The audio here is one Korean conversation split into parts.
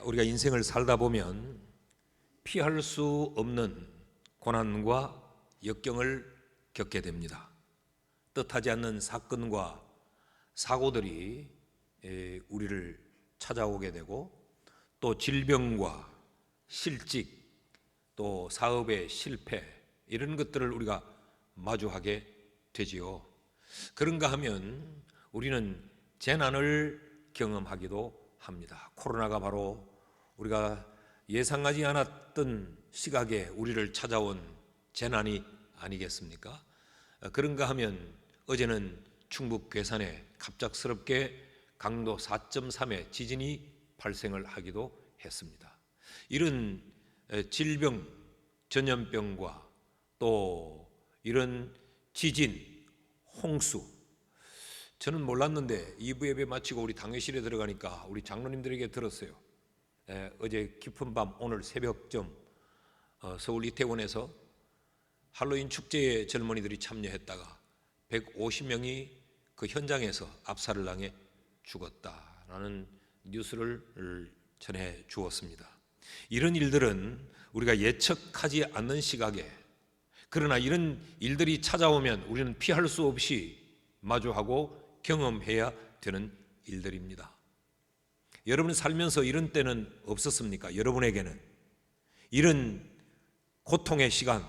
우리가 인생을 살다 보면 피할 수 없는 고난과 역경을 겪게 됩니다. 뜻하지 않는 사건과 사고들이 우리를 찾아오게 되고, 또 질병과 실직, 또 사업의 실패, 이런 것들을 우리가 마주하게 되지요. 그런가 하면 우리는 재난을 경험하기도 합니다. 코로나가 바로 우리가 예상하지 않았던 시각에 우리를 찾아온 재난이 아니겠습니까? 그런가 하면 어제는 충북 괴산에 갑작스럽게 강도 4.3의 지진이 발생을 하기도 했습니다. 이런 질병, 전염병과 또 이런 지진, 홍수, 저는 몰랐는데 2부 예배 마치고 우리 당회실에 들어가니까 우리 장로님들에게 들었어요. 어제 깊은 밤, 오늘 새벽쯤 서울 이태원에서 할로윈 축제에 젊은이들이 참여했다가 150명이 그 현장에서 압살을 당해 죽었다라는 뉴스를 전해 주었습니다. 이런 일들은 우리가 예측하지 않는 시각에, 그러나 이런 일들이 찾아오면 우리는 피할 수 없이 마주하고 경험해야 되는 일들입니다. 여러분 살면서 이런 때는 없었습니까? 여러분에게는 이런 고통의 시간,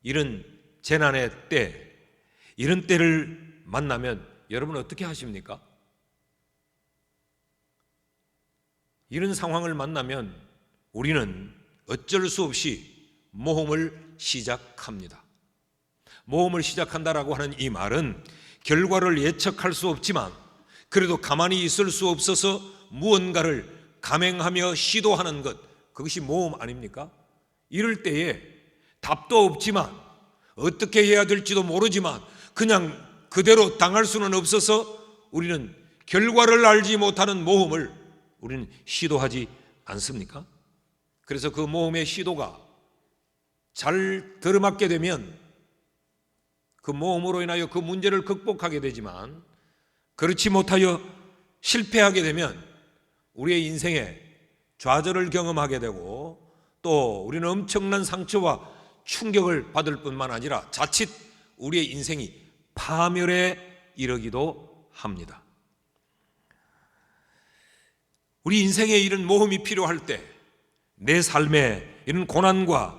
이런 재난의 때, 이런 때를 만나면 여러분은 어떻게 하십니까? 이런 상황을 만나면 우리는 어쩔 수 없이 모험을 시작합니다. 모험을 시작한다라고 하는 이 말은 결과를 예측할 수 없지만 그래도 가만히 있을 수 없어서 무언가를 감행하며 시도하는 것, 그것이 모험 아닙니까? 이럴 때에 답도 없지만 어떻게 해야 될지도 모르지만 그냥 그대로 당할 수는 없어서 우리는 결과를 알지 못하는 모험을 우리는 시도하지 않습니까? 그래서 그 모험의 시도가 잘 들어맞게 되면 그 모험으로 인하여 그 문제를 극복하게 되지만, 그렇지 못하여 실패하게 되면 우리의 인생에 좌절을 경험하게 되고, 또 우리는 엄청난 상처와 충격을 받을 뿐만 아니라 자칫 우리의 인생이 파멸에 이르기도 합니다. 우리 인생에 이런 모험이 필요할 때, 내 삶에 이런 고난과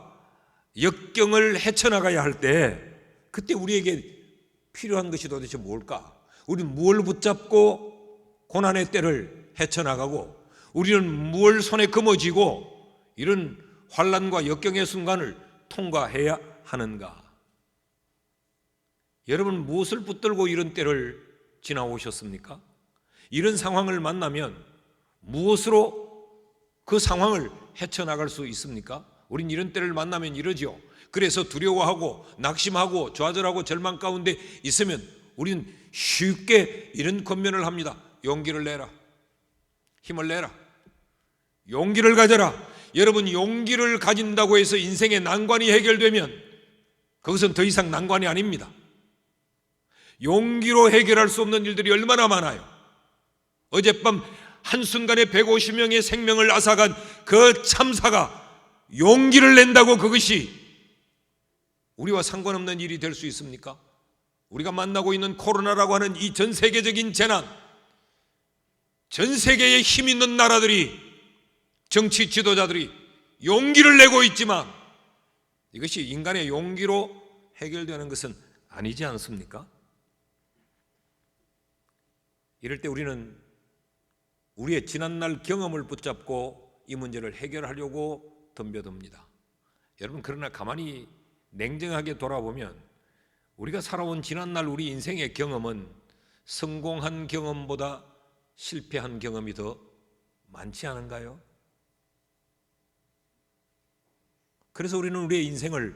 역경을 헤쳐나가야 할 때, 그때 우리에게 필요한 것이 도대체 뭘까? 우리는 무엇을 붙잡고 고난의 때를 헤쳐나가고, 우리는 무엇을 손에 거머쥐고 이런 환난과 역경의 순간을 통과해야 하는가? 여러분 무엇을 붙들고 이런 때를 지나오셨습니까? 이런 상황을 만나면 무엇으로 그 상황을 헤쳐나갈 수 있습니까? 우린 이런 때를 만나면 이러죠. 그래서 두려워하고 낙심하고 좌절하고 절망 가운데 있으면 우리는 쉽게 이런 권면을 합니다. 용기를 내라. 힘을 내라. 용기를 가져라. 여러분, 용기를 가진다고 해서 인생의 난관이 해결되면 그것은 더 이상 난관이 아닙니다. 용기로 해결할 수 없는 일들이 얼마나 많아요. 어젯밤 한순간에 150명의 생명을 앗아간 그 참사가 용기를 낸다고 그것이 우리와 상관없는 일이 될 수 있습니까? 우리가 만나고 있는 코로나라고 하는 이 전 세계적인 재난, 전 세계에 힘 있는 나라들이, 정치 지도자들이 용기를 내고 있지만 이것이 인간의 용기로 해결되는 것은 아니지 않습니까? 이럴 때 우리는 우리의 지난날 경험을 붙잡고 이 문제를 해결하려고 덤벼듭니다. 여러분, 그러나 가만히 냉정하게 돌아보면 우리가 살아온 지난날 우리 인생의 경험은 성공한 경험보다 실패한 경험이 더 많지 않은가요? 그래서 우리는 우리의 인생을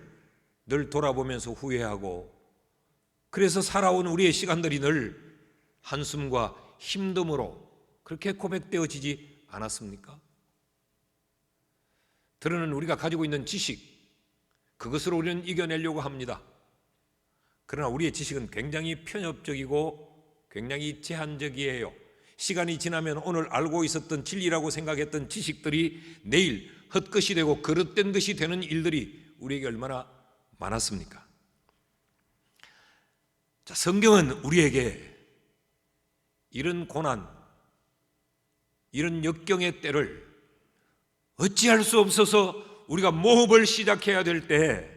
늘 돌아보면서 후회하고, 그래서 살아온 우리의 시간들이 늘 한숨과 힘듦으로 그렇게 고백되어지지 않았습니까? 들어는 우리가 가지고 있는 지식, 그것으로 우리는 이겨내려고 합니다. 그러나 우리의 지식은 굉장히 편협적이고 굉장히 제한적이에요. 시간이 지나면 오늘 알고 있었던 진리라고 생각했던 지식들이 내일 헛것이 되고 그릇된 것이 되는 일들이 우리에게 얼마나 많았습니까? 자, 성경은 우리에게 이런 고난, 이런 역경의 때를 어찌할 수 없어서 우리가 모험을 시작해야 될 때,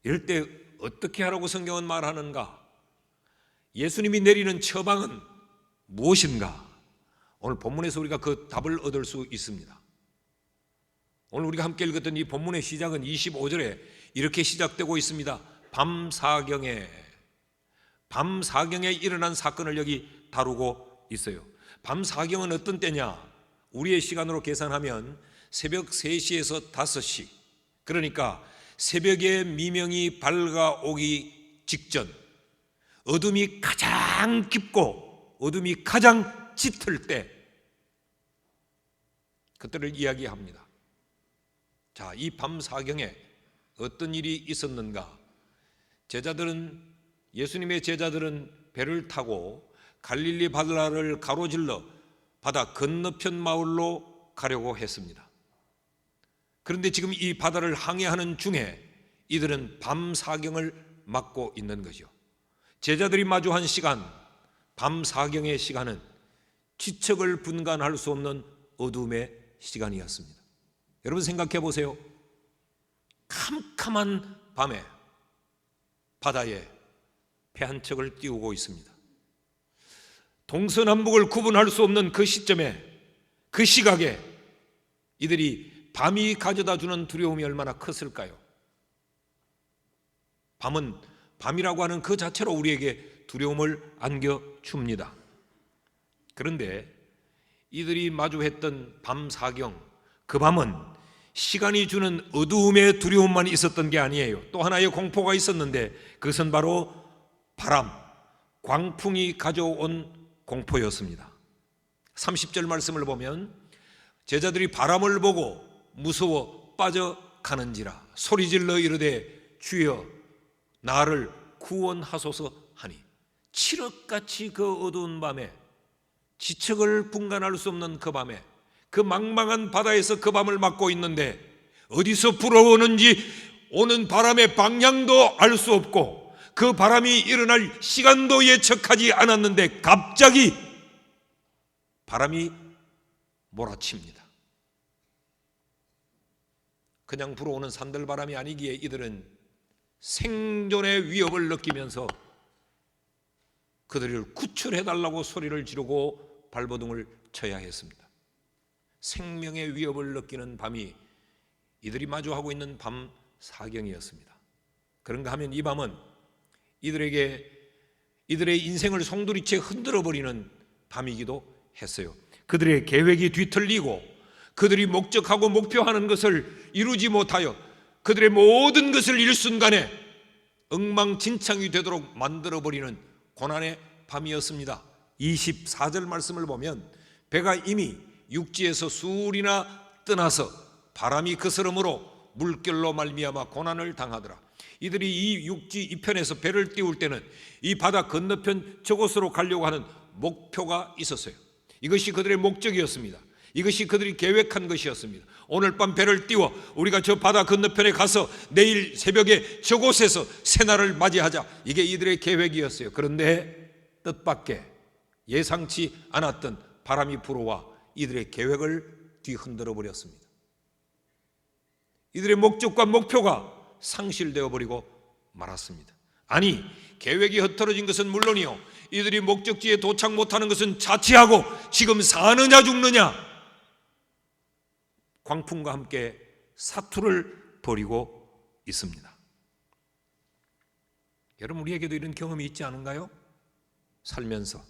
이럴 때 어떻게 하라고 성경은 말하는가? 예수님이 내리는 처방은 무엇인가? 오늘 본문에서 우리가 그 답을 얻을 수 있습니다. 오늘 우리가 함께 읽었던 이 본문의 시작은 25절에 이렇게 시작되고 있습니다. 밤사경에 일어난 사건을 여기 다루고 있어요. 밤사경은 어떤 때냐? 우리의 시간으로 계산하면 새벽 3시에서 5시, 그러니까 새벽에 미명이 밝아오기 직전, 어둠이 가장 깊고 어둠이 가장 짙을 때, 그때를 이야기합니다. 자, 이 밤사경에 어떤 일이 있었는가? 예수님의 제자들은 배를 타고 갈릴리 바다를 가로질러 바다 건너편 마을로 가려고 했습니다. 그런데 지금 이 바다를 항해하는 중에 이들은 밤사경을 맞고 있는 거죠. 제자들이 마주한 시간, 밤사경의 시간은 지척을 분간할 수 없는 어둠의 시간이었습니다. 여러분 생각해 보세요. 캄캄한 밤에 바다에 배 한 척을 띄우고 있습니다. 동서남북을 구분할 수 없는 그 시점에, 그 시각에 이들이 밤이 가져다 주는 두려움이 얼마나 컸을까요? 밤이라고 하는 그 자체로 우리에게 두려움을 안겨줍니다. 그런데 이들이 마주했던 밤사경, 그 밤은 시간이 주는 어두움의 두려움만 있었던 게 아니에요. 또 하나의 공포가 있었는데 그것은 바로 바람, 광풍이 가져온 공포였습니다. 30절 말씀을 보면 제자들이 바람을 보고 무서워 빠져가는지라 소리질러 이르되 주여 나를 구원하소서 하니, 칠흑같이 그 어두운 밤에, 지척을 분간할 수 없는 그 밤에, 그 망망한 바다에서 그 밤을 맞고 있는데 어디서 불어오는지 오는 바람의 방향도 알 수 없고 그 바람이 일어날 시간도 예측하지 않았는데 갑자기 바람이 몰아칩니다. 그냥 불어오는 산들바람이 아니기에 이들은 생존의 위협을 느끼면서 그들을 구출해달라고 소리를 지르고 발버둥을 쳐야 했습니다. 생명의 위협을 느끼는 밤이 이들이 마주하고 있는 밤사경이었습니다. 그런가 하면 이 밤은 이들의 인생을 송두리째 흔들어버리는 밤이기도 했어요. 그들의 계획이 뒤틀리고 그들이 목적하고 목표하는 것을 이루지 못하여 그들의 모든 것을 일순간에 엉망진창이 되도록 만들어버리는 고난의 밤이었습니다. 24절 말씀을 보면 배가 이미 육지에서 수울이나 떠나서 바람이 그스름으로 물결로 말미암아 고난을 당하더라. 이들이 이 육지 이편에서 배를 띄울 때는 이 바다 건너편 저곳으로 가려고 하는 목표가 있었어요. 이것이 그들의 목적이었습니다. 이것이 그들이 계획한 것이었습니다. 오늘 밤 배를 띄워 우리가 저 바다 건너편에 가서 내일 새벽에 저곳에서 새날을 맞이하자, 이게 이들의 계획이었어요. 그런데 뜻밖의 예상치 않았던 바람이 불어와 이들의 계획을 뒤흔들어 버렸습니다. 이들의 목적과 목표가 상실되어 버리고 말았습니다. 아니, 계획이 흩어진 것은 물론이요, 이들이 목적지에 도착 못하는 것은 자취하고 지금 사느냐 죽느냐, 광풍과 함께 사투를 벌이고 있습니다. 여러분, 우리에게도 이런 경험이 있지 않은가요? 살면서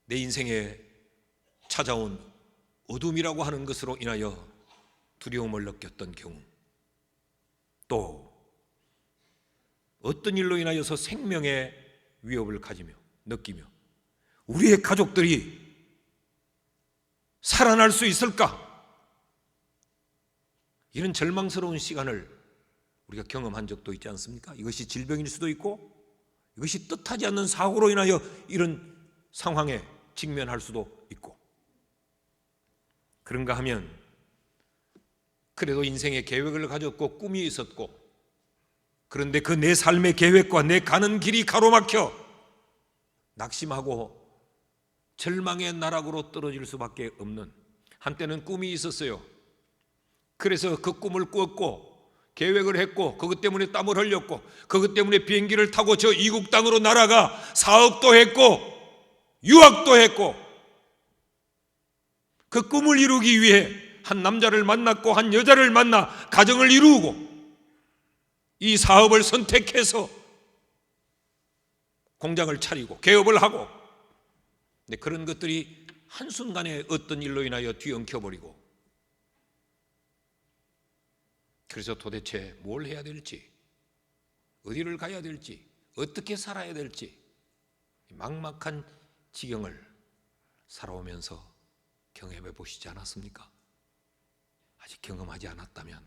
내 인생에 찾아온 어둠이라고 하는 것으로 인하여 두려움을 느꼈던 경우, 또 어떤 일로 인하여서 생명의 위협을 느끼며 우리의 가족들이 살아날 수 있을까? 이런 절망스러운 시간을 우리가 경험한 적도 있지 않습니까? 이것이 질병일 수도 있고 이것이 뜻하지 않는 사고로 인하여 이런 상황에 직면할 수도 있고, 그런가 하면 그래도 인생의 계획을 가졌고 꿈이 있었고, 그런데 그 내 삶의 계획과 내 가는 길이 가로막혀 낙심하고 절망의 나락으로 떨어질 수밖에 없는, 한때는 꿈이 있었어요. 그래서 그 꿈을 꾸었고 계획을 했고, 그것 때문에 땀을 흘렸고, 그것 때문에 비행기를 타고 저 이국 땅으로 날아가 사업도 했고 유학도 했고, 그 꿈을 이루기 위해 한 남자를 만났고 한 여자를 만나 가정을 이루고 이 사업을 선택해서 공장을 차리고 개업을 하고, 근데 그런 것들이 한순간에 어떤 일로 인하여 뒤엉켜버리고, 그래서 도대체 뭘 해야 될지, 어디를 가야 될지, 어떻게 살아야 될지 막막한 지경을 살아오면서 경험해 보시지 않았습니까? 아직 경험하지 않았다면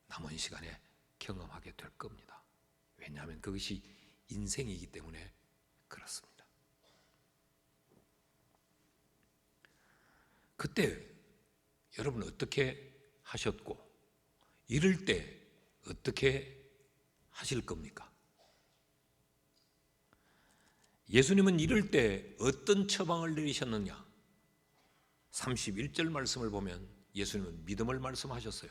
남은 시간에 경험하게 될 겁니다. 왜냐하면 그것이 인생이기 때문에 그렇습니다. 그때 여러분 어떻게 하셨고, 이럴 때 어떻게 하실 겁니까? 예수님은 이럴 때 어떤 처방을 내리셨느냐? 31절 말씀을 보면 예수님은 믿음을 말씀하셨어요.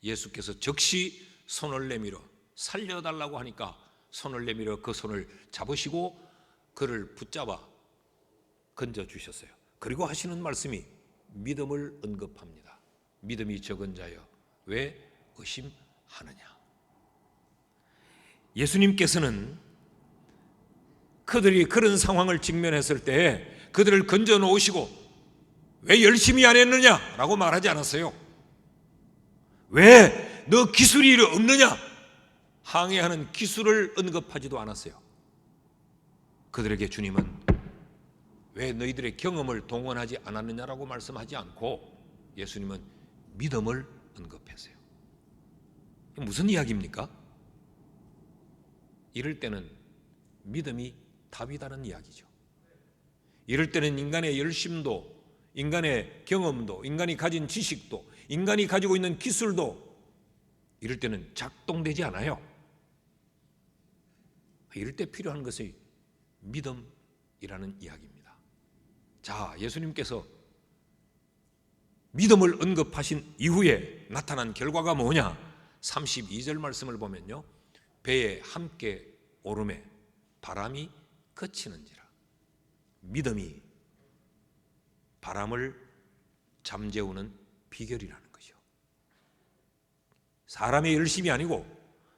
예수께서 즉시 손을 내밀어 살려달라고 하니까 손을 내밀어 그 손을 잡으시고 그를 붙잡아 건져주셨어요. 그리고 하시는 말씀이 믿음을 언급합니다. 믿음이 적은 자여 왜 의심하느냐? 예수님께서는 그들이 그런 상황을 직면했을 때 그들을 건져 놓으시고 왜 열심히 안 했느냐라고 말하지 않았어요. 왜 너 기술이 없느냐? 항해하는 기술을 언급하지도 않았어요. 그들에게 주님은 왜 너희들의 경험을 동원하지 않았느냐라고 말씀하지 않고 예수님은 믿음을 언급했어요. 무슨 이야기입니까? 이럴 때는 믿음이 답이다는 이야기죠. 이럴 때는 인간의 열심도, 인간의 경험도, 인간이 가진 지식도, 인간이 가지고 있는 기술도 이럴 때는 작동되지 않아요. 이럴 때 필요한 것이 믿음이라는 이야기입니다. 자, 예수님께서 믿음을 언급하신 이후에 나타난 결과가 뭐냐? 32절 말씀을 보면요, 배에 함께 오름에 바람이 그치는지라. 믿음이 바람을 잠재우는 비결이라는 거죠. 사람의 열심이 아니고,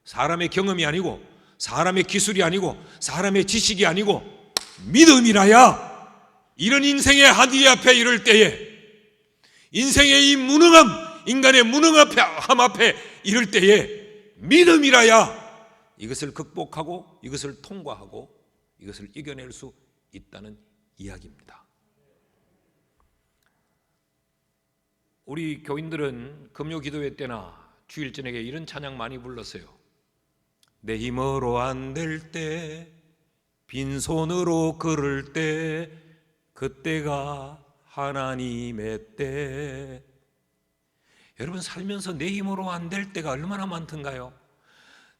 사람의 경험이 아니고, 사람의 기술이 아니고, 사람의 지식이 아니고 믿음이라야 이런 인생의 한계 앞에 이럴 때에, 인생의 이 무능함, 인간의 무능함 앞에 이럴 때에 믿음이라야 이것을 극복하고 이것을 통과하고 이것을 이겨낼 수 있다는 이야기입니다. 우리 교인들은 금요 기도회 때나 주일 저녁에 이런 찬양 많이 불렀어요. 내 힘으로 안 될 때, 빈손으로 걸을 때, 그때가 하나님의 때. 여러분 살면서 내 힘으로 안 될 때가 얼마나 많던가요?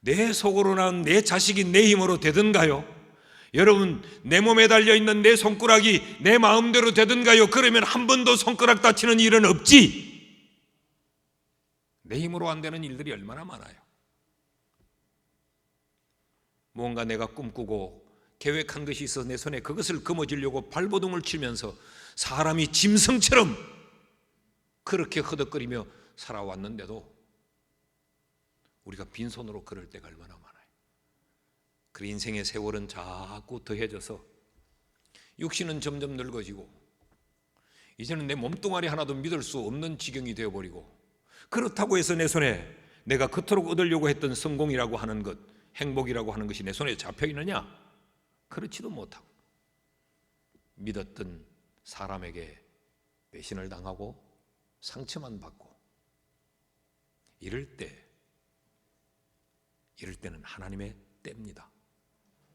내 속으로는 내 자식이 내 힘으로 되던가요? 여러분 내 몸에 달려있는 내 손가락이 내 마음대로 되던가요? 그러면 한 번도 손가락 다치는 일은 없지. 내 힘으로 안 되는 일들이 얼마나 많아요. 뭔가 내가 꿈꾸고 계획한 것이 있어 내 손에 그것을 거머쥐려고 발버둥을 치면서 사람이 짐승처럼 그렇게 허덕거리며 살아왔는데도 우리가 빈손으로 걸을 때가 얼마나 많아요. 그 인생의 세월은 자꾸 더해져서 육신은 점점 늙어지고 이제는 내 몸뚱아리 하나도 믿을 수 없는 지경이 되어버리고, 그렇다고 해서 내 손에 내가 그토록 얻으려고 했던 성공이라고 하는 것, 행복이라고 하는 것이 내 손에 잡혀 있느냐? 그렇지도 못하고 믿었던 사람에게 배신을 당하고 상처만 받고 이럴 때는 하나님의 때입니다.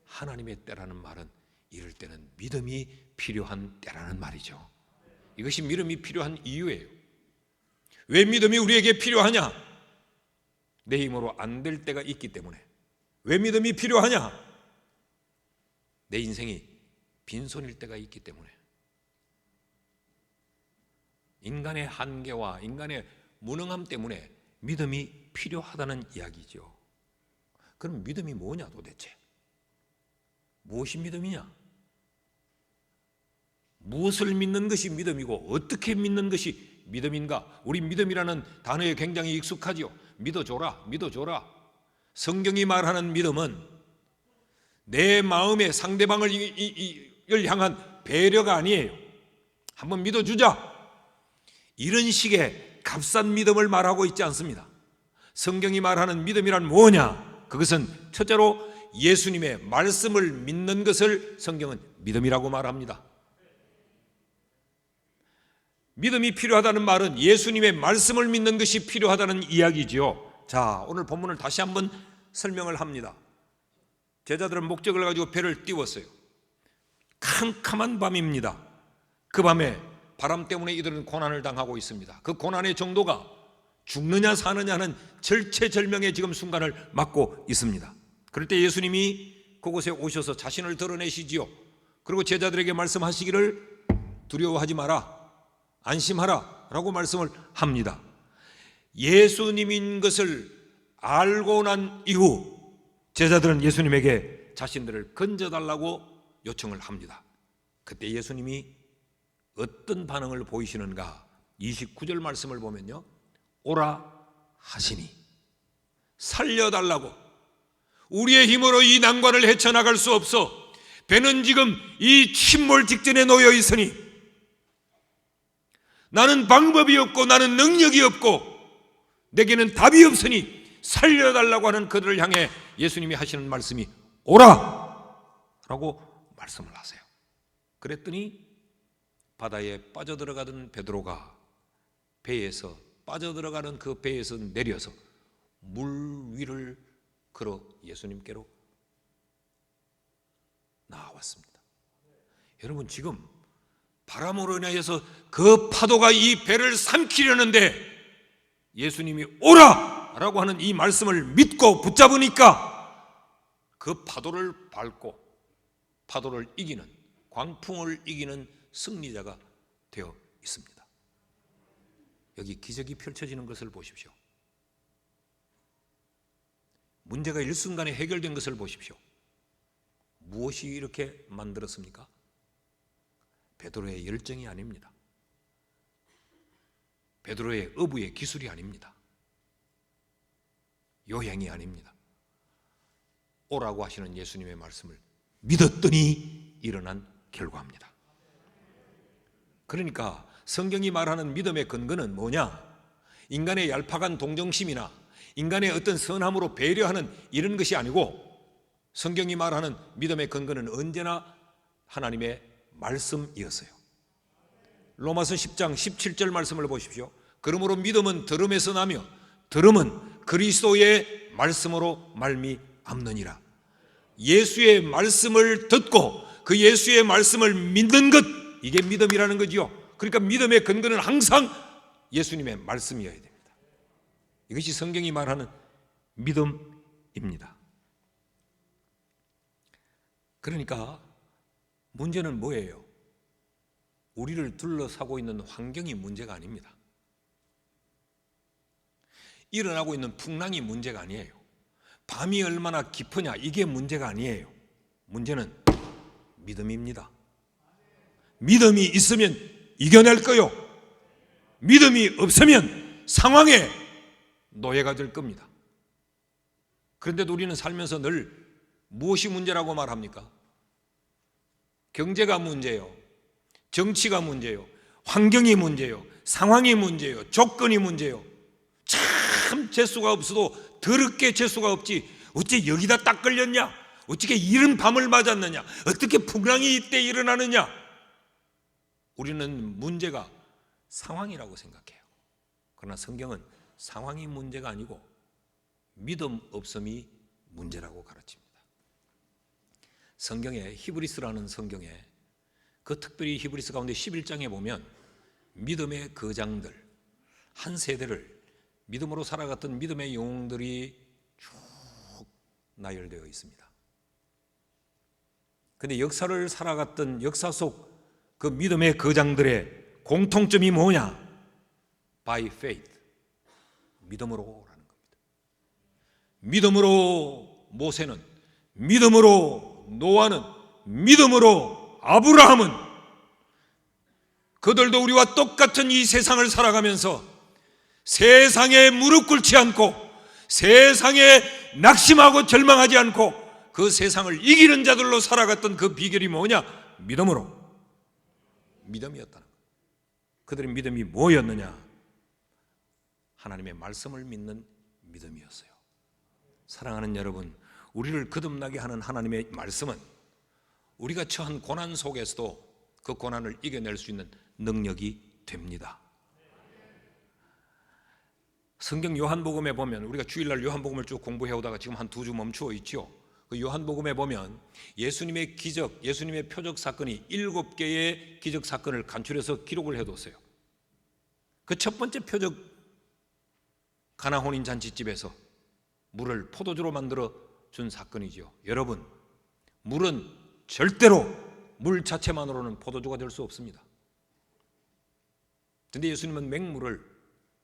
하나님의 때라는 말은 이럴 때는 믿음이 필요한 때라는 말이죠. 이것이 믿음이 필요한 이유예요. 왜 믿음이 우리에게 필요하냐? 내 힘으로 안 될 때가 있기 때문에. 왜 믿음이 필요하냐? 내 인생이 빈손일 때가 있기 때문에. 인간의 한계와 인간의 무능함 때문에 믿음이 필요하다는 이야기죠. 그럼 믿음이 뭐냐 도대체? 무엇이 믿음이냐? 무엇을 믿는 것이 믿음이고 어떻게 믿는 것이 믿음인가? 우리 믿음이라는 단어에 굉장히 익숙하지요. 믿어줘라, 믿어줘라. 성경이 말하는 믿음은 내 마음에 상대방을 향한 배려가 아니에요. 한번 믿어주자, 이런 식의 값싼 믿음을 말하고 있지 않습니다. 성경이 말하는 믿음이란 뭐냐? 그것은 첫째로 예수님의 말씀을 믿는 것을 성경은 믿음이라고 말합니다. 믿음이 필요하다는 말은 예수님의 말씀을 믿는 것이 필요하다는 이야기지요. 자, 오늘 본문을 다시 한번 설명을 합니다. 제자들은 목적을 가지고 배를 띄웠어요. 캄캄한 밤입니다. 그 밤에 바람 때문에 이들은 고난을 당하고 있습니다. 그 고난의 정도가 죽느냐 사느냐 하는 절체절명의 지금 순간을 맞고 있습니다. 그럴 때 예수님이 그곳에 오셔서 자신을 드러내시지요. 그리고 제자들에게 말씀하시기를 두려워하지 마라, 안심하라 라고 말씀을 합니다. 예수님인 것을 알고 난 이후 제자들은 예수님에게 자신들을 건져달라고 요청을 합니다. 그때 예수님이 어떤 반응을 보이시는가? 29절 말씀을 보면요, 오라 하시니, 살려달라고. 우리의 힘으로 이 난관을 헤쳐나갈 수 없어. 배는 지금 이 침몰 직전에 놓여 있으니, 나는 방법이 없고 나는 능력이 없고 내게는 답이 없으니 살려달라고 하는 그들을 향해 예수님이 하시는 말씀이 오라 라고 말씀을 하세요. 그랬더니 바다에 빠져들어가던 베드로가 배에서 빠져들어가는 그 배에서 내려서 물 위를 걸어 예수님께로 나왔습니다. 여러분, 지금 바람으로 인하여서 그 파도가 이 배를 삼키려는데 예수님이 오라 라고 하는 이 말씀을 믿고 붙잡으니까 그 파도를 밟고 파도를 이기는, 광풍을 이기는 승리자가 되어 있습니다. 여기 기적이 펼쳐지는 것을 보십시오. 문제가 일순간에 해결된 것을 보십시오. 무엇이 이렇게 만들었습니까? 베드로의 열정이 아닙니다. 베드로의 어부의 기술이 아닙니다. 요행이 아닙니다. 오라고 하시는 예수님의 말씀을 믿었더니 일어난 결과입니다. 그러니까 성경이 말하는 믿음의 근거는 뭐냐? 인간의 얄팍한 동정심이나 인간의 어떤 선함으로 배려하는 이런 것이 아니고, 성경이 말하는 믿음의 근거는 언제나 하나님의 말씀이었어요. 로마서 10장 17절 말씀을 보십시오. 그러므로 믿음은 들음에서 나며 들음은 그리스도의 말씀으로 말미암느니라. 예수의 말씀을 듣고 그 예수의 말씀을 믿는 것, 이게 믿음이라는 거지요. 그러니까 믿음의 근거는 항상 예수님의 말씀이어야 됩니다. 이것이 성경이 말하는 믿음입니다. 그러니까 문제는 뭐예요? 우리를 둘러싸고 있는 환경이 문제가 아닙니다. 일어나고 있는 풍랑이 문제가 아니에요. 밤이 얼마나 깊으냐, 이게 문제가 아니에요. 문제는 믿음입니다. 믿음이 있으면 이겨낼 거요. 믿음이 없으면 상황에 노예가 될 겁니다. 그런데도 우리는 살면서 늘 무엇이 문제라고 말합니까? 경제가 문제요, 정치가 문제요, 환경이 문제요, 상황이 문제요, 조건이 문제요. 참 재수가 없어도 더럽게 재수가 없지, 어째 여기다 딱 걸렸냐, 어떻게 이런 밤을 맞았느냐, 어떻게 풍랑이 이때 일어나느냐. 우리는 문제가 상황이라고 생각해요. 그러나 성경은 상황이 문제가 아니고 믿음 없음이 문제라고 가르칩니다. 성경에 히브리스라는 성경에 그 특별히 히브리스 가운데 11장에 보면 믿음의 거장들, 한 세대를 믿음으로 살아갔던 믿음의 영웅들이 쭉 나열되어 있습니다. 그런데 역사를 살아갔던 역사 속 그 믿음의 거장들의 공통점이 뭐냐? By faith, 믿음으로라는 겁니다. 믿음으로 모세는, 믿음으로 노아는, 믿음으로 아브라함은, 그들도 우리와 똑같은 이 세상을 살아가면서 세상에 무릎 꿇지 않고 세상에 낙심하고 절망하지 않고 그 세상을 이기는 자들로 살아갔던 그 비결이 뭐냐? 믿음이었다는 거예요. 그들의 믿음이 뭐였느냐? 하나님의 말씀을 믿는 믿음이었어요. 사랑하는 여러분, 우리를 거듭나게 하는 하나님의 말씀은 우리가 처한 고난 속에서도 그 고난을 이겨낼 수 있는 능력이 됩니다. 성경 요한복음에 보면, 우리가 주일날 요한복음을 쭉 공부해 오다가 지금 한 2주 멈추어 있죠. 그 요한복음에 보면 예수님의 기적, 예수님의 표적 사건이 7개의 기적 사건을 간추려서 기록을 해뒀어요. 그 첫 번째 표적, 가나 혼인 잔치집에서 물을 포도주로 만들어 준 사건이죠. 여러분, 물은 절대로 물 자체만으로는 포도주가 될 수 없습니다. 그런데 예수님은 맹물을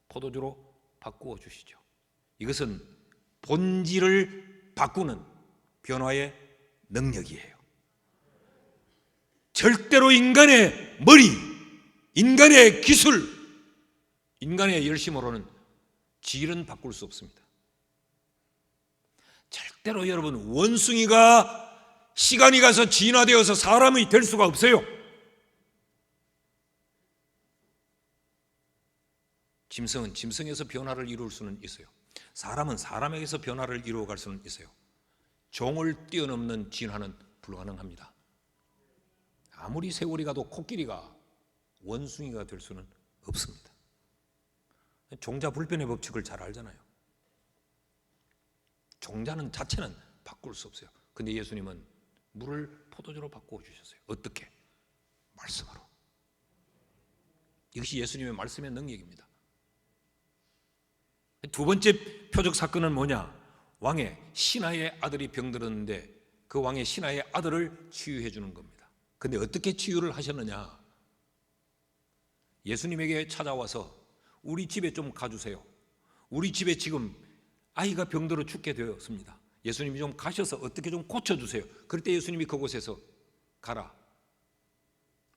포도주로 바꾸어 주시죠. 이것은 본질을 바꾸는 변화의 능력이에요. 절대로 인간의 머리, 인간의 기술, 인간의 열심으로는 질은 바꿀 수 없습니다. 절대로 여러분, 원숭이가 시간이 가서 진화되어서 사람이 될 수가 없어요. 짐승은 짐승에서 변화를 이룰 수는 있어요. 사람은 사람에게서 변화를 이루어갈 수는 있어요. 종을 뛰어넘는 진화는 불가능합니다. 아무리 세월이 가도 코끼리가 원숭이가 될 수는 없습니다. 종자불변의 법칙을 잘 알잖아요. 종자는 자체는 바꿀 수 없어요. 근데 예수님은 물을 포도주로 바꾸어 주셨어요. 어떻게? 말씀으로. 이것이 예수님의 말씀의 능력입니다. 두 번째 표적 사건은 뭐냐? 왕의 신하의 아들이 병들었는데 그 왕의 신하의 아들을 치유해 주는 겁니다. 근데 어떻게 치유를 하셨느냐? 예수님에게 찾아와서 우리 집에 좀 가주세요. 우리 집에 지금 아이가 병들어 죽게 되었습니다. 예수님이 좀 가셔서 어떻게 좀 고쳐주세요. 그럴 때 예수님이 그곳에서 가라,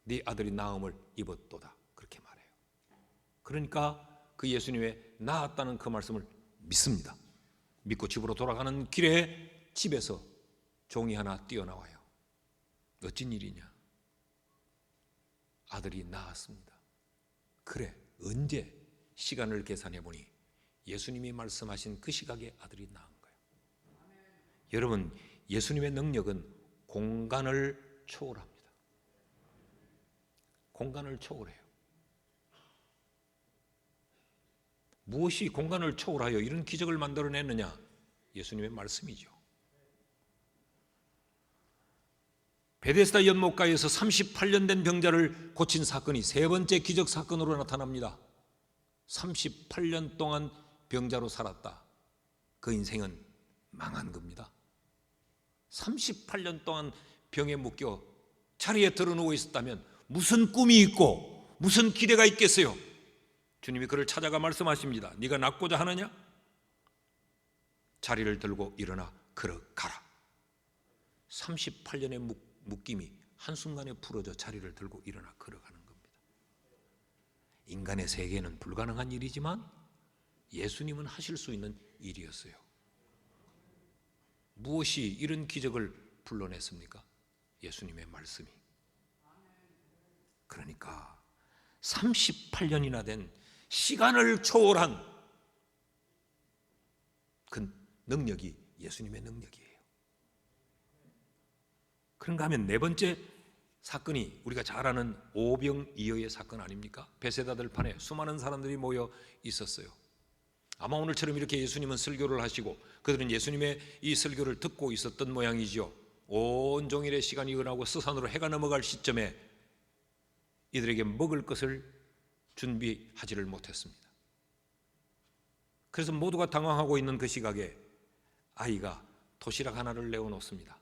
네 아들이 나음을 입었도다, 그렇게 말해요. 그러니까 그 예수님의 나았다는 그 말씀을 믿습니다. 믿고 집으로 돌아가는 길에 집에서 종이 하나 뛰어나와요. 어쩐 일이냐? 아들이 나았습니다. 그래, 언제? 시간을 계산해 보니 예수님이 말씀하신 그 시각에 아들이 나은 거예요. 여러분, 예수님의 능력은 공간을 초월합니다. 공간을 초월해요. 무엇이 공간을 초월하여 이런 기적을 만들어냈느냐? 예수님의 말씀이죠. 베데스다 연못가에서 38년 된 병자를 고친 사건이 세 번째 기적 사건으로 나타납니다. 38년 동안 병자로 살았다. 그 인생은 망한 겁니다. 38년 동안 병에 묶여 자리에 드러누워 있었다면 무슨 꿈이 있고 무슨 기대가 있겠어요? 주님이 그를 찾아가 말씀하십니다. 네가 낫고자 하느냐? 자리를 들고 일어나 걸어가라. 38년의 묶임이 한순간에 풀어져 자리를 들고 일어나 걸어가는 겁니다. 인간의 세계는 불가능한 일이지만 예수님은 하실 수 있는 일이었어요. 무엇이 이런 기적을 불러냈습니까? 예수님의 말씀이. 그러니까 38년이나 된 시간을 초월한 그 능력이 예수님의 능력이에요. 그런가 하면 네 번째 사건이 우리가 잘 아는 오병이어의 사건 아닙니까? 베세다 들판에 수많은 사람들이 모여 있었어요. 아마 오늘처럼 이렇게 예수님은 설교를 하시고 그들은 예수님의 이 설교를 듣고 있었던 모양이죠. 온종일의 시간이 일어나고 스산으로 해가 넘어갈 시점에 이들에게 먹을 것을 준비하지를 못했습니다. 그래서 모두가 당황하고 있는 그 시각에 아이가 도시락 하나를 내어놓습니다.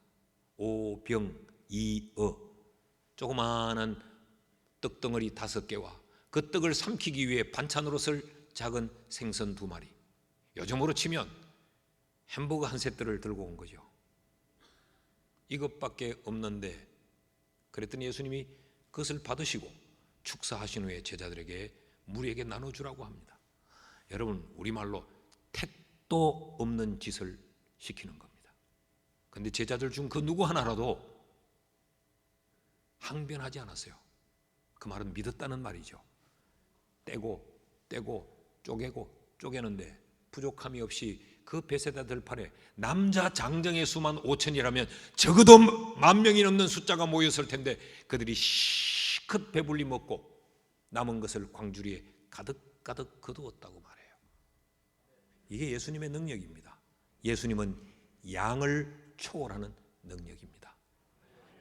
오병이어, 조그마한 떡덩어리 5개와 그 떡을 삼키기 위해 반찬으로 쓸 작은 생선 2마리, 요즘으로 치면 햄버거 한 세트를 들고 온 거죠. 이것밖에 없는데, 그랬더니 예수님이 그것을 받으시고 축사하신 후에 제자들에게 무리에게 나눠주라고 합니다. 여러분, 우리말로 택도 없는 짓을 시키는 겁니다. 그런데 제자들 중 그 누구 하나라도 항변하지 않았어요. 그 말은 믿었다는 말이죠. 떼고 쪼개고 쪼개는데 부족함이 없이 그 베세다 들판에 남자 장정의 수만 5천이라면 적어도 10,000명이 넘는 숫자가 모였을 텐데 그들이 시컷 배불리 먹고 남은 것을 광주리에 가득가득 거두었다고 말해요. 이게 예수님의 능력입니다. 예수님은 양을 초월하는 능력입니다.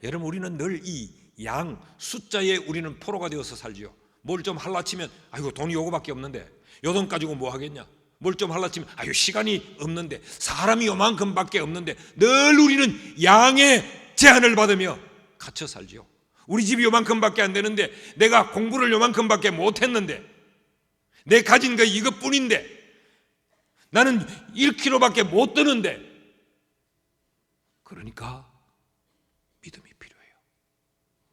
여러분, 우리는 늘 이 양 숫자에 우리는 포로가 되어서 살지요. 뭘 좀 할라치면 아이고 돈이 요거밖에 없는데 요 돈 가지고 뭐 하겠냐. 뭘 좀 할라치면 아유 시간이 없는데 사람이 요만큼밖에 없는데 늘 우리는 양의 제한을 받으며 갇혀 살지요. 우리 집이 요만큼밖에 안 되는데 내가 공부를 요만큼밖에 못했는데 내 가진 거 이것뿐인데 나는 1kg밖에 못 드는데, 그러니까 믿음이 필요해요.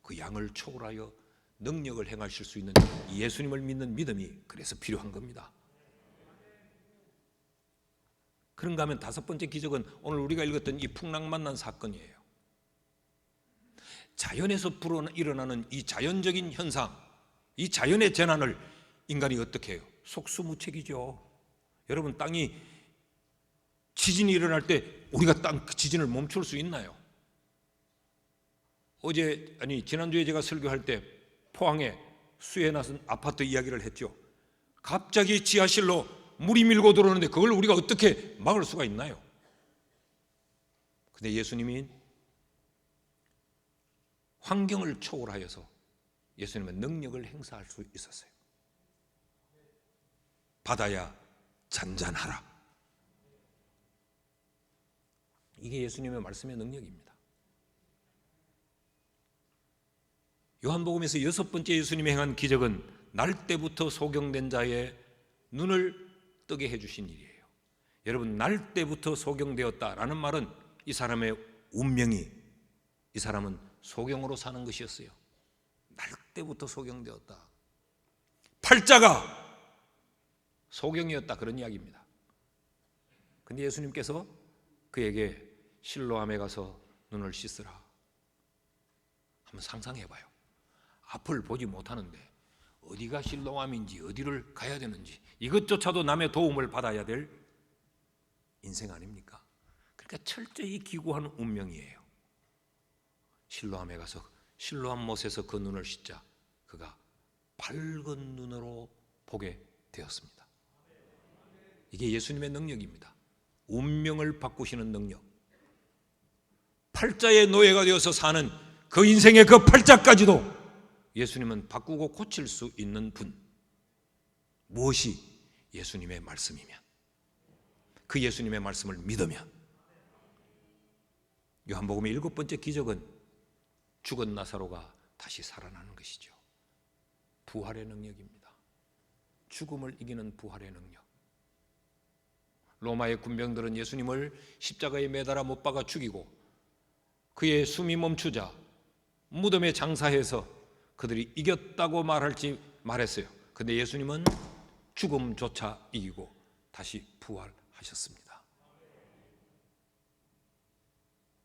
그 양을 초월하여 능력을 행하실 수 있는 예수님을 믿는 믿음이 그래서 필요한 겁니다. 그런가 하면 5번째 기적은 오늘 우리가 읽었던 이 풍랑만난 사건이에요. 자연에서 일어나는 이 자연적인 현상, 이 자연의 재난을 인간이 어떻게 해요? 속수무책이죠. 여러분, 땅이 지진이 일어날 때 우리가 땅 지진을 멈출 수 있나요? 지난주에 제가 설교할 때 포항에 수해 났은 아파트 이야기를 했죠. 갑자기 지하실로 물이 밀고 들어오는데 그걸 우리가 어떻게 막을 수가 있나요? 근데 예수님이 환경을 초월하여서 예수님의 능력을 행사할 수 있었어요. 바다야 잔잔하라. 이게 예수님의 말씀의 능력입니다. 요한복음에서 6번째 예수님이 행한 기적은 날 때부터 소경된 자의 눈을 뜨게 해주신 일이에요. 여러분, 날 때부터 소경되었다라는 말은 이 사람의 운명이, 이 사람은 소경으로 사는 것이었어요. 날 때부터 소경되었다. 팔자가 소경이었다, 그런 이야기입니다. 근데 예수님께서 그에게 실로암에 가서 눈을 씻으라. 한번 상상해봐요. 앞을 보지 못하는데 어디가 실로암인지 어디를 가야 되는지 이것조차도 남의 도움을 받아야 될 인생 아닙니까? 그러니까 철저히 기구한 운명이에요. 실로암에 가서 실로암 못에서 그 눈을 씻자 그가 밝은 눈으로 보게 되었습니다. 이게 예수님의 능력입니다. 운명을 바꾸시는 능력. 팔자의 노예가 되어서 사는 그 인생의 그 팔자까지도 예수님은 바꾸고 고칠 수 있는 분. 무엇이? 예수님의 말씀이면, 그 예수님의 말씀을 믿으면. 요한복음의 7번째 기적은 죽은 나사로가 다시 살아나는 것이죠. 부활의 능력입니다. 죽음을 이기는 부활의 능력. 로마의 군병들은 예수님을 십자가에 매달아 못 박아 죽이고 그의 숨이 멈추자 무덤에 장사해서 그들이 이겼다고 말했어요. 근데 예수님은 죽음조차 이기고 다시 부활하셨습니다.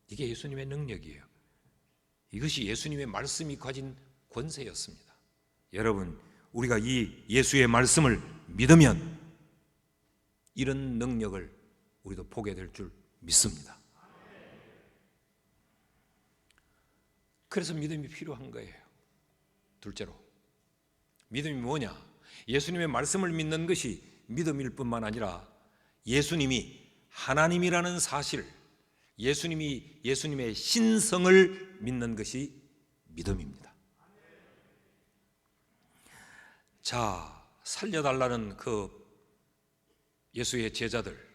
이게 예수님의 능력이에요. 이것이 예수님의 말씀이 가진 권세였습니다. 여러분, 우리가 이 예수의 말씀을 믿으면 이런 능력을 우리도 보게 될 줄 믿습니다. 그래서 믿음이 필요한 거예요. 둘째로, 믿음이 뭐냐? 예수님의 말씀을 믿는 것이 믿음일 뿐만 아니라 예수님이 하나님이라는 사실, 예수님의 신성을 믿는 것이 믿음입니다. 자, 살려달라는 그 예수의 제자들,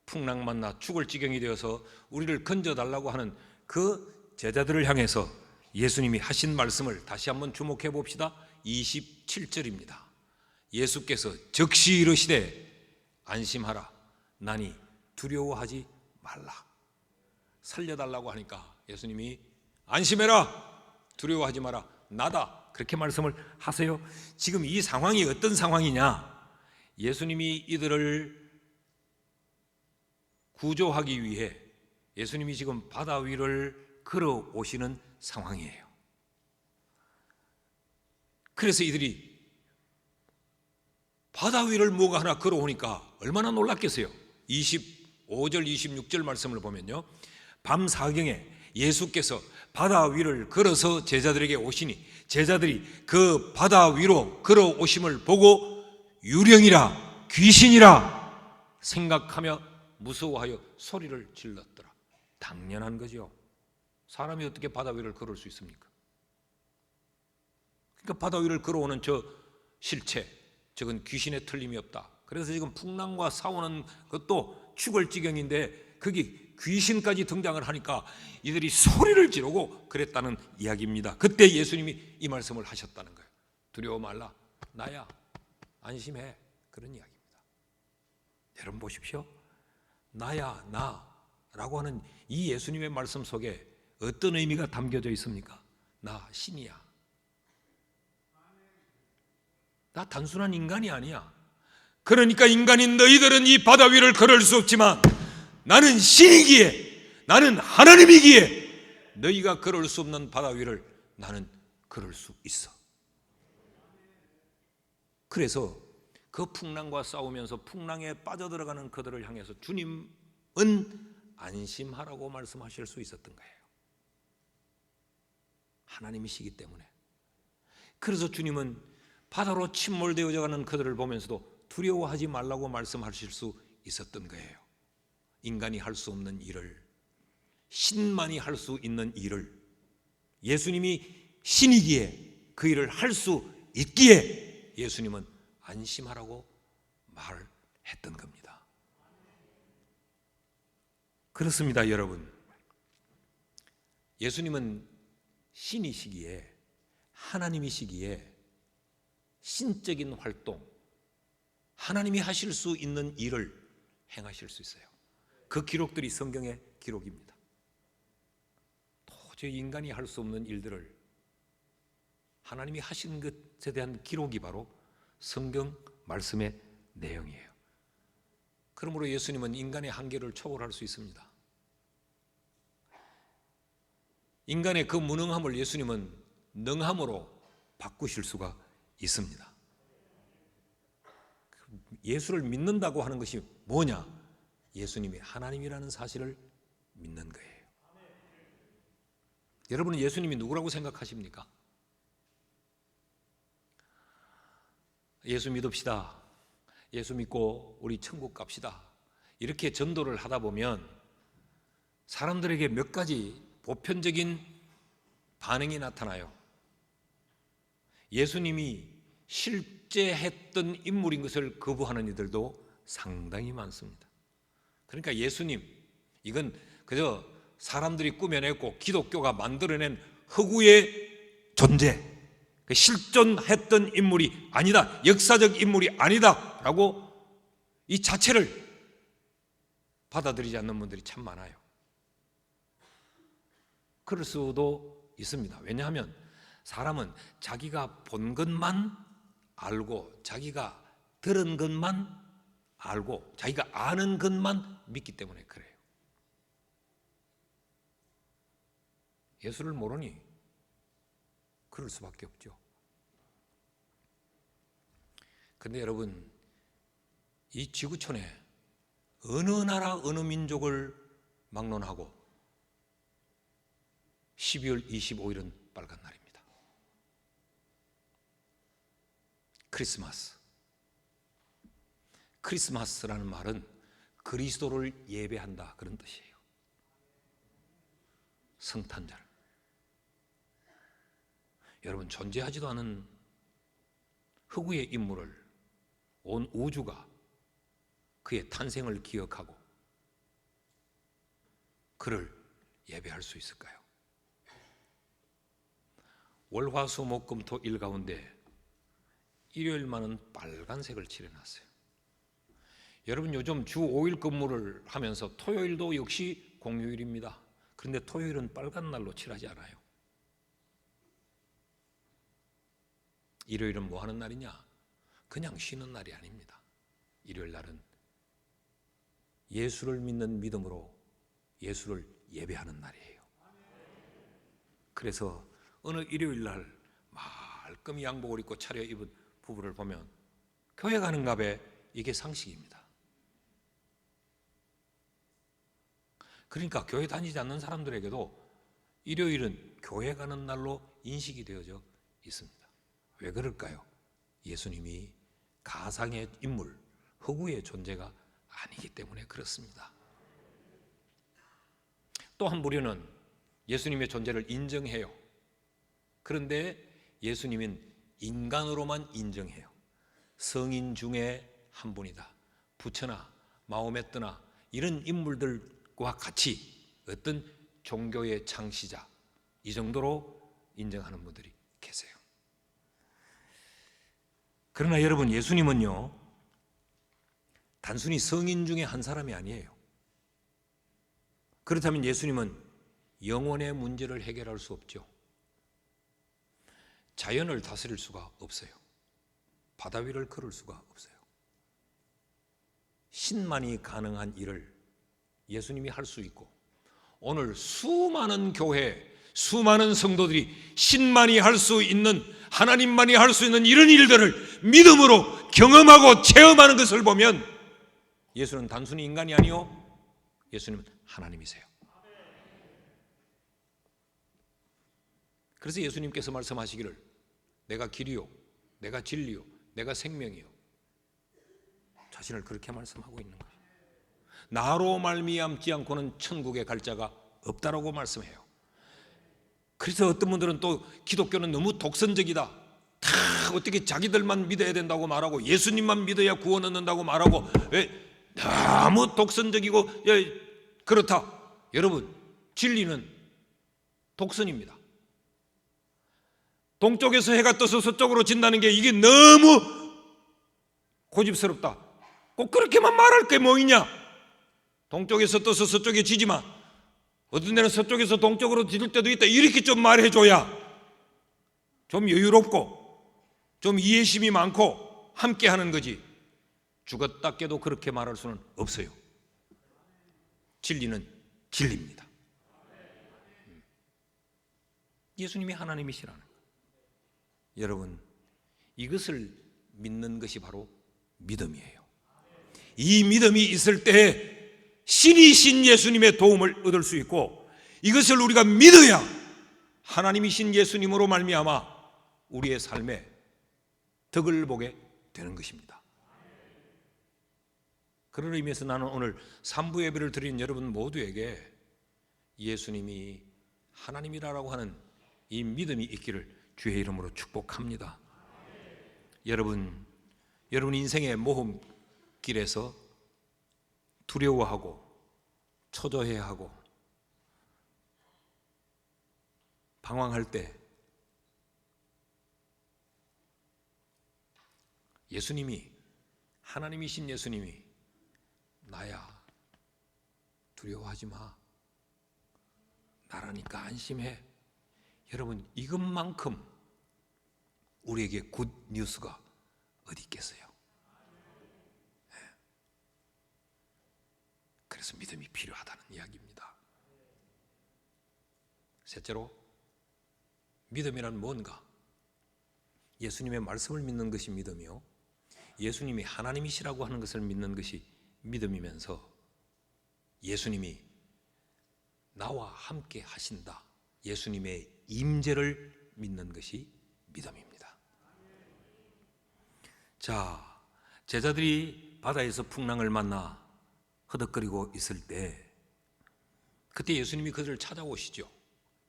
풍랑 만나 죽을 지경이 되어서 우리를 건져달라고 하는 그 제자들을 향해서 예수님이 하신 말씀을 다시 한번 주목해 봅시다. 27절입니다. 예수께서 즉시 이르시되 안심하라, 나니 두려워하지 말라. 살려달라고 하니까 예수님이 안심해라, 두려워하지 마라, 나다, 그렇게 말씀을 하세요. 지금 이 상황이 어떤 상황이냐? 예수님이 이들을 구조하기 위해 예수님이 지금 바다 위를 걸어오시는 상황이에요. 그래서 이들이 바다 위를 뭐가 하나 걸어오니까 얼마나 놀랐겠어요. 25절 26절 말씀을 보면요, 밤 사경에 예수께서 바다 위를 걸어서 제자들에게 오시니 제자들이 그 바다 위로 걸어오심을 보고 유령이라 귀신이라 생각하며 무서워하여 소리를 질렀더라. 당연한 거죠. 사람이 어떻게 바다 위를 걸을 수 있습니까? 그러니까 바다 위를 걸어오는 저 실체, 저건 귀신의 틀림이 없다. 그래서 지금 풍랑과 싸우는 것도 죽을 지경인데 거기 귀신까지 등장을 하니까 이들이 소리를 지르고 그랬다는 이야기입니다. 그때 예수님이 이 말씀을 하셨다는 거예요. 두려워 말라, 나야, 안심해, 그런 이야기입니다. 여러분 보십시오. 나야, 나라고 하는 이 예수님의 말씀 속에 어떤 의미가 담겨져 있습니까? 나 신이야. 나 단순한 인간이 아니야. 그러니까 인간인 너희들은 이 바다 위를 걸을 수 없지만 나는 신이기에, 나는 하나님이기에 너희가 걸을 수 없는 바다 위를 나는 걸을 수 있어. 그래서 그 풍랑과 싸우면서 풍랑에 빠져들어가는 그들을 향해서 주님은 안심하라고 말씀하실 수 있었던 거예요. 하나님이시기 때문에. 그래서 주님은 바다로 침몰되어져 가는 그들을 보면서도 두려워하지 말라고 말씀하실 수 있었던 거예요. 인간이 할 수 없는 일을, 신만이 할 수 있는 일을, 예수님이 신이기에 그 일을 할 수 있기에 예수님은 안심하라고 말했던 겁니다. 그렇습니다, 여러분. 예수님은 신이시기에, 하나님이시기에 신적인 활동, 하나님이 하실 수 있는 일을 행하실 수 있어요. 그 기록들이 성경의 기록입니다. 도저히 인간이 할 수 없는 일들을 하나님이 하신 것에 대한 기록이 바로 성경 말씀의 내용이에요. 그러므로 예수님은 인간의 한계를 초월할 수 있습니다. 인간의 그 무능함을 예수님은 능함으로 바꾸실 수가 있습니다. 예수를 믿는다고 하는 것이 뭐냐? 예수님이 하나님이라는 사실을 믿는 거예요. 여러분은 예수님이 누구라고 생각하십니까? 예수 믿읍시다, 예수 믿고 우리 천국 갑시다, 이렇게 전도를 하다 보면 사람들에게 몇 가지 보편적인 반응이 나타나요. 예수님이 실제 했던 인물인 것을 거부하는 이들도 상당히 많습니다. 그러니까 예수님, 이건 그저 사람들이 꾸며냈고 기독교가 만들어낸 허구의 존재, 실존했던 인물이 아니다, 역사적 인물이 아니다 라고 이 자체를 받아들이지 않는 분들이 참 많아요. 그럴 수도 있습니다. 왜냐하면 사람은 자기가 본 것만 알고, 자기가 들은 것만 알고, 자기가 아는 것만 믿기 때문에 그래요. 예수를 모르니 그럴 수밖에 없죠. 그런데 여러분, 이 지구촌에 어느 나라 어느 민족을 막론하고 12월 25일은 빨간 날입니다. 크리스마스. 크리스마스라는 말은 그리스도를 예배한다, 그런 뜻이에요. 성탄절. 여러분, 존재하지도 않은 흑우의 인물을 온 우주가 그의 탄생을 기억하고 그를 예배할 수 있을까요? 월화수목금토일 가운데 일요일만은 빨간색을 칠해놨어요. 여러분, 요즘 주 5일 근무를 하면서 토요일도 역시 공휴일입니다. 그런데 토요일은 빨간 날로 칠하지 않아요. 일요일은 뭐 하는 날이냐? 그냥 쉬는 날이 아닙니다. 일요일 날은 예수를 믿는 믿음으로 예수를 예배하는 날이에요. 그래서 어느 일요일 날 말끔히 양복을 입고 차려입은 부부를 보면 교회 가는가 봐, 이게 상식입니다. 그러니까 교회 다니지 않는 사람들에게도 일요일은 교회 가는 날로 인식이 되어져 있습니다. 왜 그럴까요? 예수님이 가상의 인물, 흑우의 존재가 아니기 때문에 그렇습니다. 또 한 부류는 예수님의 존재를 인정해요. 그런데 예수님은 인간으로만 인정해요. 성인 중에 한 분이다. 부처나 마호메트나 이런 인물들과 같이 어떤 종교의 창시자, 이 정도로 인정하는 분들이 계세요. 그러나 여러분, 예수님은요, 단순히 성인 중에 한 사람이 아니에요. 그렇다면 예수님은 영혼의 문제를 해결할 수 없죠. 자연을 다스릴 수가 없어요. 바다 위를 걸을 수가 없어요. 신만이 가능한 일을 예수님이 할 수 있고, 오늘 수많은 교회, 수많은 성도들이 신만이 할 수 있는, 하나님만이 할 수 있는 이런 일들을 믿음으로 경험하고 체험하는 것을 보면 예수는 단순히 인간이 아니요, 예수님은 하나님이세요. 그래서 예수님께서 말씀하시기를 내가 길이요, 내가 진리요, 내가 생명이요, 자신을 그렇게 말씀하고 있는 거예요. 나로 말미암지 않고는 천국에 갈 자가 없다라고 말씀해요. 그래서 어떤 분들은 또 기독교는 너무 독선적이다, 다 어떻게 자기들만 믿어야 된다고 말하고 예수님만 믿어야 구원 얻는다고 말하고, 왜 너무 독선적이고 그렇다. 여러분, 진리는 독선입니다. 동쪽에서 해가 떠서 서쪽으로 진다는 게 이게 너무 고집스럽다. 꼭 그렇게만 말할 게 뭐 있냐? 동쪽에서 떠서 서쪽에 지지만 어떤 데는 서쪽에서 동쪽으로 질 때도 있다. 이렇게 좀 말해줘야 좀 여유롭고 좀 이해심이 많고 함께 하는 거지. 죽었다 깨도 그렇게 말할 수는 없어요. 진리는 진리입니다. 예수님이 하나님이시라는 거예요. 여러분, 이것을 믿는 것이 바로 믿음이에요. 이 믿음이 있을 때 신이신 예수님의 도움을 얻을 수 있고, 이것을 우리가 믿어야 하나님이신 예수님으로 말미암아 우리의 삶에 덕을 보게 되는 것입니다. 그런 의미에서 나는 오늘 3부 예배를 드린 여러분 모두에게 예수님이 하나님이라고 하는 이 믿음이 있기를 주의 이름으로 축복합니다. 여러분 인생의 모험길에서 두려워하고 초조해하고 방황할 때 예수님이, 하나님이신 예수님이 나야, 두려워하지 마, 나라니까 안심해. 여러분, 이것만큼 우리에게 굿 뉴스가 어디 있겠어요? 그래서 믿음이 필요하다는 이야기입니다. 셋째로, 믿음이란 뭔가? 예수님의 말씀을 믿는 것이 믿음이요, 예수님이 하나님이시라고 하는 것을 믿는 것이 믿음이면서 예수님이 나와 함께 하신다, 예수님의 임재를 믿는 것이 믿음입니다. 자, 제자들이 바다에서 풍랑을 만나 허덕거리고 있을 때 그때 예수님이 그들을 찾아오시죠.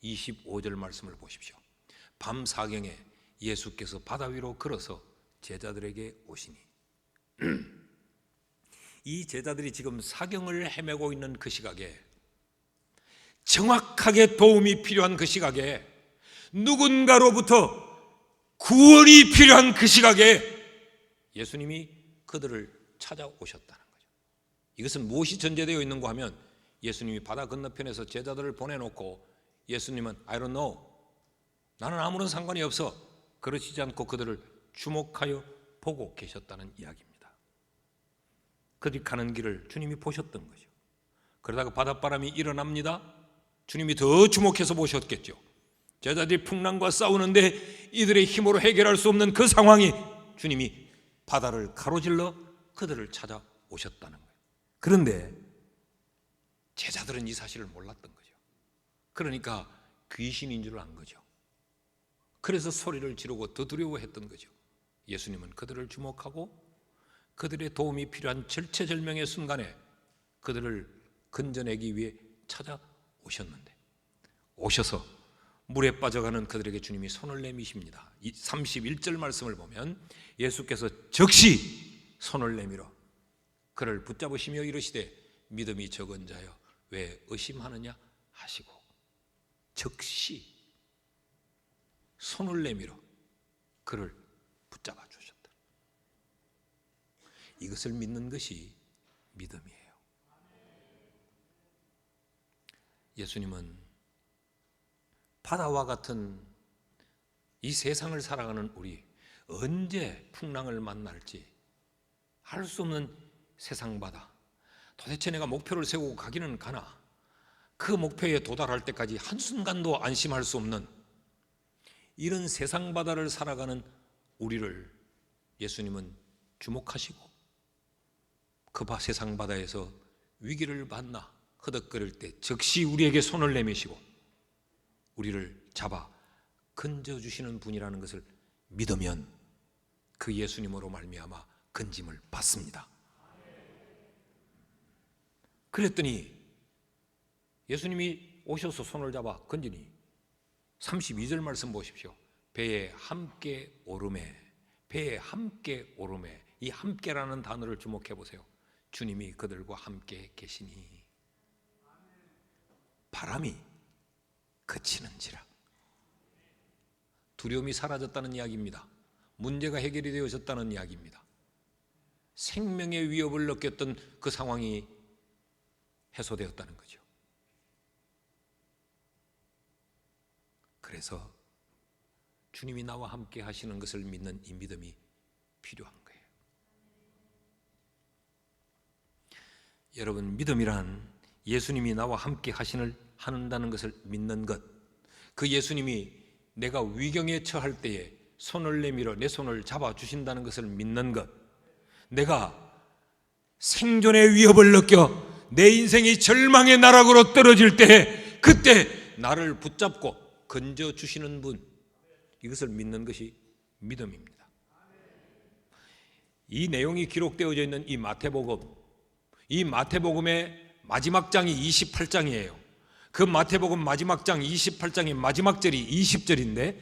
25절 말씀을 보십시오. 밤 사경에 예수께서 바다 위로 걸어서 제자들에게 오시니 이 제자들이 지금 사경을 헤매고 있는 그 시각에, 정확하게 도움이 필요한 그 시각에, 누군가로부터 구원이 필요한 그 시각에 예수님이 그들을 찾아오셨다는 거죠. 이것은 무엇이 전제되어 있는가 하면, 예수님이 바다 건너편에서 제자들을 보내놓고 예수님은 I don't know, 나는 아무런 상관이 없어, 그러시지 않고 그들을 주목하여 보고 계셨다는 이야기입니다. 그들이 가는 길을 주님이 보셨던 거죠. 그러다가 바닷바람이 일어납니다. 주님이 더 주목해서 보셨겠죠. 제자들이 풍랑과 싸우는데 이들의 힘으로 해결할 수 없는 그 상황이, 주님이 바다를 가로질러 그들을 찾아오셨다는 거예요. 그런데 제자들은 이 사실을 몰랐던 거죠. 그러니까 귀신인 줄 안 거죠. 그래서 소리를 지르고 더 두려워했던 거죠. 예수님은 그들을 주목하고 그들의 도움이 필요한 절체절명의 순간에 그들을 건져내기 위해 찾아오셨는데, 오셔서 물에 빠져가는 그들에게 주님이 손을 내미십니다. 이 31절 말씀을 보면 예수께서 즉시 손을 내밀어 그를 붙잡으시며 이르시되 믿음이 적은 자여 왜 의심하느냐 하시고, 즉시 손을 내밀어 그를 붙잡아 주셨다. 이것을 믿는 것이 믿음이에요. 예수님은 바다와 같은 이 세상을 살아가는 우리, 언제 풍랑을 만날지 알 수 없는 세상 바다, 도대체 내가 목표를 세우고 가기는 가나, 그 목표에 도달할 때까지 한순간도 안심할 수 없는 이런 세상 바다를 살아가는 우리를 예수님은 주목하시고, 그 세상 바다에서 위기를 만나 허덕거릴 때 즉시 우리에게 손을 내미시고 우리를 잡아 건져주시는 분이라는 것을 믿으면 그 예수님으로 말미암아 건짐을 받습니다. 그랬더니 예수님이 오셔서 손을 잡아 건지니 32절 말씀 보십시오. 배에 함께 오르매, 배에 함께 오르매, 이 함께라는 단어를 주목해 보세요. 주님이 그들과 함께 계시니 바람이 그치는지라. 두려움이 사라졌다는 이야기입니다. 문제가 해결이 되어졌다는 이야기입니다. 생명의 위협을 느꼈던 그 상황이 해소되었다는 거죠. 그래서 주님이 나와 함께 하시는 것을 믿는 이 믿음이 필요한 거예요. 여러분, 믿음이란 예수님이 나와 함께 하는다는 것을 믿는 것, 그 예수님이 내가 위경에 처할 때에 손을 내밀어 내 손을 잡아주신다는 것을 믿는 것, 내가 생존의 위협을 느껴 내 인생이 절망의 나락으로 떨어질 때 그때 나를 붙잡고 건져주시는 분, 이것을 믿는 것이 믿음입니다. 이 내용이 기록되어져 있는 이 마태복음의 마지막 장이 28장이에요. 그 마태복음 마지막 장 28장의 마지막 절이 20절인데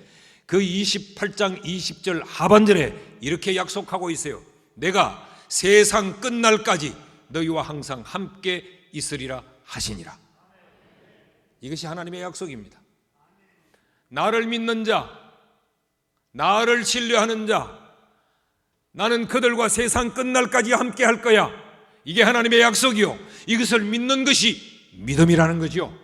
그 28장 20절 하반절에 이렇게 약속하고 있어요. 내가 세상 끝날까지 너희와 항상 함께 있으리라 하시니라. 이것이 하나님의 약속입니다. 나를 믿는 자, 나를 신뢰하는 자, 나는 그들과 세상 끝날까지 함께 할 거야. 이게 하나님의 약속이요, 이것을 믿는 것이 믿음이라는 거죠.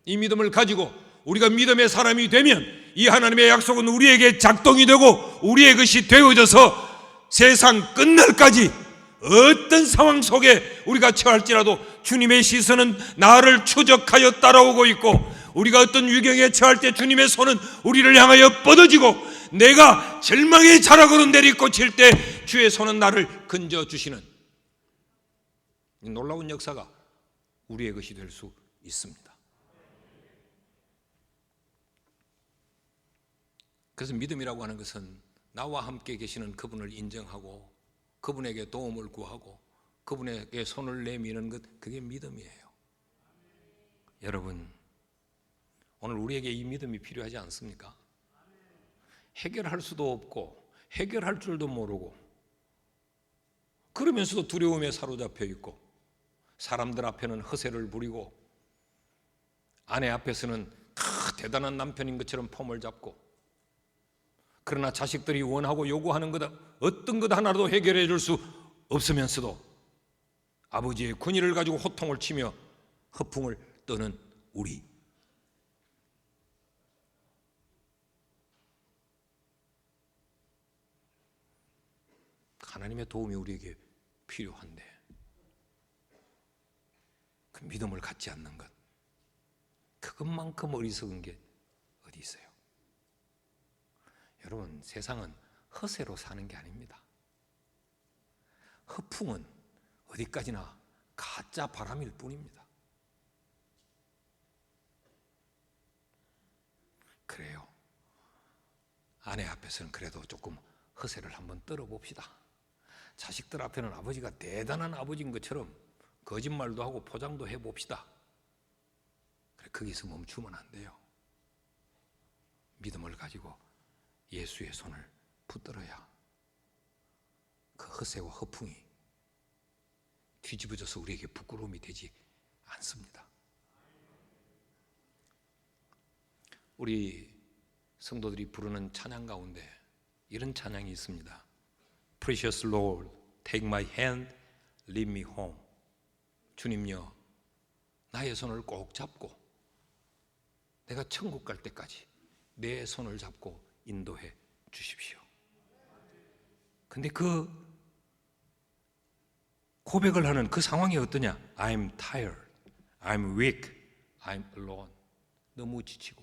이 믿음을 가지고 우리가 믿음의 사람이 되면 이 하나님의 약속은 우리에게 작동이 되고 우리의 것이 되어져서 세상 끝날까지 어떤 상황 속에 우리가 처할지라도 주님의 시선은 나를 추적하여 따라오고 있고, 우리가 어떤 위경에 처할 때 주님의 손은 우리를 향하여 뻗어지고, 내가 절망의 자락으로 내리꽂힐 때 주의 손은 나를 건져주시는 놀라운 역사가 우리의 것이 될 수 있습니다. 그래서 믿음이라고 하는 것은 나와 함께 계시는 그분을 인정하고 그분에게 도움을 구하고 그분에게 손을 내미는 것, 그게 믿음이에요. 여러분, 오늘 우리에게 이 믿음이 필요하지 않습니까? 해결할 수도 없고 해결할 줄도 모르고 그러면서도 두려움에 사로잡혀 있고 사람들 앞에는 허세를 부리고 아내 앞에서는 대단한 남편인 것처럼 폼을 잡고 그러나 자식들이 원하고 요구하는 것 어떤 것 하나도 해결해 줄 수 없으면서도 아버지의 권위를 가지고 호통을 치며 허풍을 떠는 우리. 하나님의 도움이 우리에게 필요한데 그 믿음을 갖지 않는 것, 그것만큼 어리석은 게 어디 있어요? 여러분, 세상은 허세로 사는 게 아닙니다. 허풍은 어디까지나 가짜 바람일 뿐입니다. 그래요. 아내 앞에서는 그래도 조금 허세를 한번 떨어봅시다. 자식들 앞에는 아버지가 대단한 아버지인 것처럼 거짓말도 하고 포장도 해봅시다. 그래, 거기서 멈추면 안 돼요. 믿음을 가지고 예수의 손을 붙들어야 그 허세와 허풍이 뒤집어져서 우리에게 부끄러움이 되지 않습니다. 우리 성도들이 부르는 찬양 가운데 이런 찬양이 있습니다. Precious Lord, take my hand, lead me home. 주님여, 나의 손을 꼭 잡고 내가 천국 갈 때까지 내 손을 잡고 인도해 주십시오. 근데 그 고백을 하는 그 상황이 어떠냐? I'm tired, I'm weak, I'm alone. 너무 지치고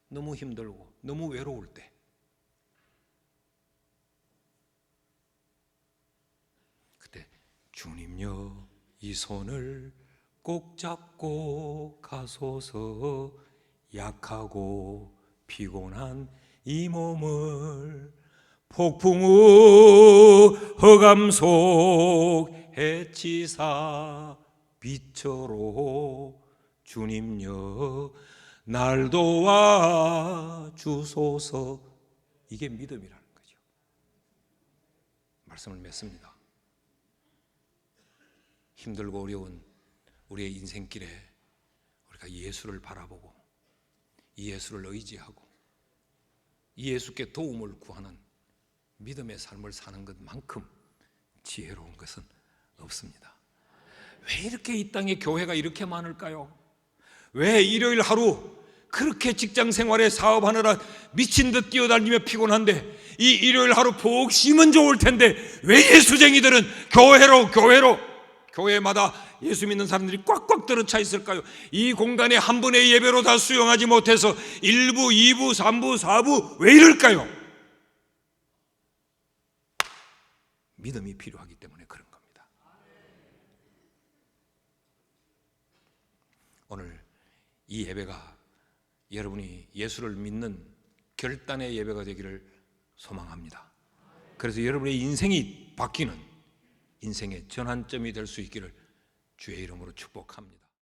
너무 힘들고 너무 외로울 때 그때 주님여 이 손을 꼭 잡고 가소서 약하고 피곤한 이 몸을 폭풍우 흑암 속 해치사 빛으로 주님여 날 도와 주소서. 이게 믿음이라는 거죠. 말씀을 맺습니다. 힘들고 어려운 우리의 인생길에 우리가 예수를 바라보고 이 예수를 의지하고 이 예수께 도움을 구하는 믿음의 삶을 사는 것만큼 지혜로운 것은 없습니다. 왜 이렇게 이 땅에 교회가 이렇게 많을까요? 왜 일요일 하루 그렇게 직장 생활에 사업하느라 미친 듯 뛰어다니며 피곤한데 이 일요일 하루 푹 쉬면 좋을 텐데 왜 예수쟁이들은 교회로 교회마다 예수 믿는 사람들이 꽉꽉 들어차 있을까요? 이 공간에 한 분의 예배로 다 수용하지 못해서 1부, 2부, 3부, 4부 왜 이럴까요? 믿음이 필요하기 때문에 그런 겁니다. 오늘 이 예배가 여러분이 예수를 믿는 결단의 예배가 되기를 소망합니다. 그래서 여러분의 인생이 바뀌는 인생의 전환점이 될 수 있기를 주의 이름으로 축복합니다.